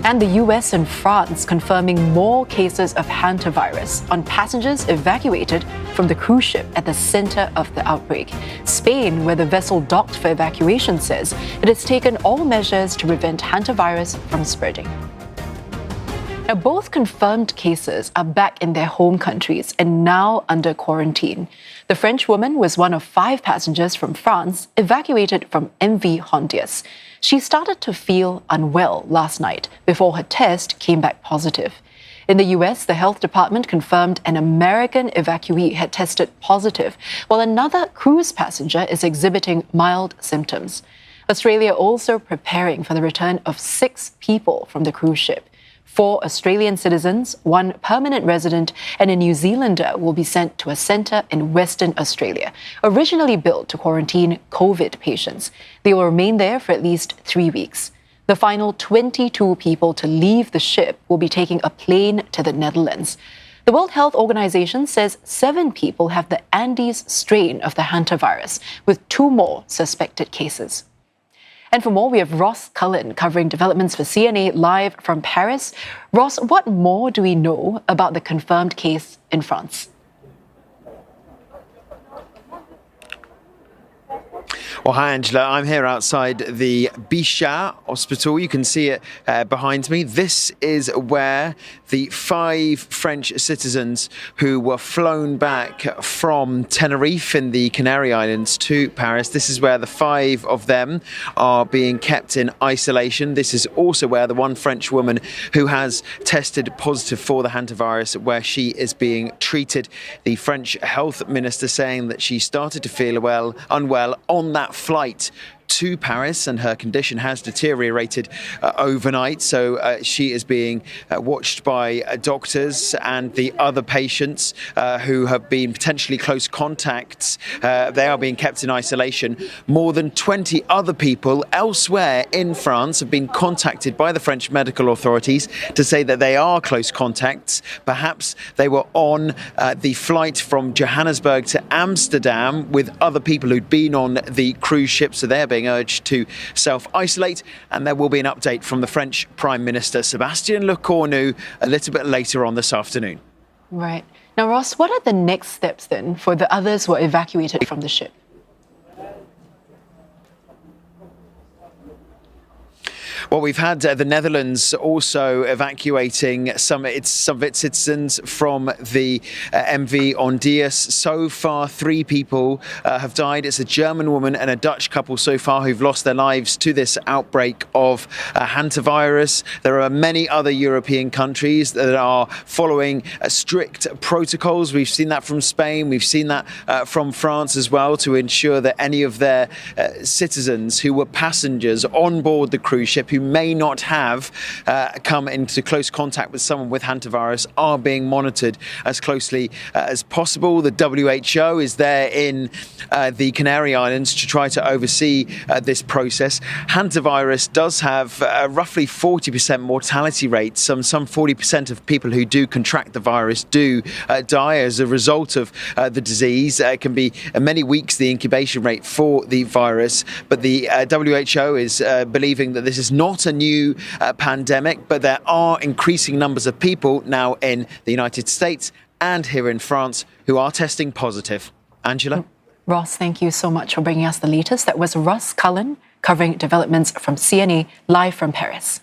And the US and France confirming more cases of hantavirus on passengers evacuated from the cruise ship at the center of the outbreak. Spain, where the vessel docked for evacuation, says it has taken all measures to prevent hantavirus from spreading. Now, both confirmed cases are back in their home countries and now under quarantine. The French woman was one of 5 passengers from France evacuated from MV Honduras. She started to feel unwell last night before her test came back positive. In the US, the health department confirmed an American evacuee had tested positive, while another cruise passenger is exhibiting mild symptoms. Australia also preparing for the return of 6 people from the cruise ship. 4 Australian citizens, 1 permanent resident, and a New Zealander will be sent to a centre in Western Australia, originally built to quarantine COVID patients. They will remain there for at least 3 weeks. The final 22 people to leave the ship will be taking a plane to the Netherlands. The World Health Organization says 7 people have the Andes strain of the hantavirus, with 2 more suspected cases. And for more, we have Ross Cullen covering developments for CNA live from Paris. Ross, what more do we know about the confirmed case in France? Well, hi, Angela. I'm here outside the Bichat Hospital. You can see it behind me. This is where the 5 French citizens who were flown back from Tenerife in the Canary Islands to Paris, this is where the 5 of them are being kept in isolation. This is also where the 1 French woman who has tested positive for the hantavirus, where she is being treated. The French health minister saying that she started to feel unwell on that flight to Paris, and her condition has deteriorated overnight. So she is being watched by doctors and the other patients who have been potentially close contacts. They are being kept in isolation. More than 20 other people elsewhere in France have been contacted by the French medical authorities to say that they are close contacts. Perhaps they were on the flight from Johannesburg to Amsterdam with other people who'd been on the cruise ship, so they're being urged to self-isolate. And there will be an update from the French Prime Minister Sébastien Lecornu a little bit later on this afternoon. Right. Now, Ross, what are the next steps then for the others who are evacuated from the ship? Well, we've had the Netherlands also evacuating some of its citizens from the MV Honduras. So far, 3 people have died. It's a German woman and a Dutch couple so far who've lost their lives to this outbreak of hantavirus. There are many other European countries that are following strict protocols. We've seen that from Spain. We've seen that from France as well, to ensure that any of their citizens who were passengers on board the cruise ship who may not have come into close contact with someone with hantavirus are being monitored as closely as possible. The WHO is there in the Canary Islands to try to oversee this process. Hantavirus does have roughly 40% mortality rate. Some 40% of people who do contract the virus do die as a result of the disease. It can be many weeks the incubation rate for the virus, but the WHO is believing that this is not a new pandemic, but there are increasing numbers of people now in the United States and here in France who are testing positive. Angela? Ross, thank you so much for bringing us the latest. That was Ross Cullen covering developments from CNA live from Paris.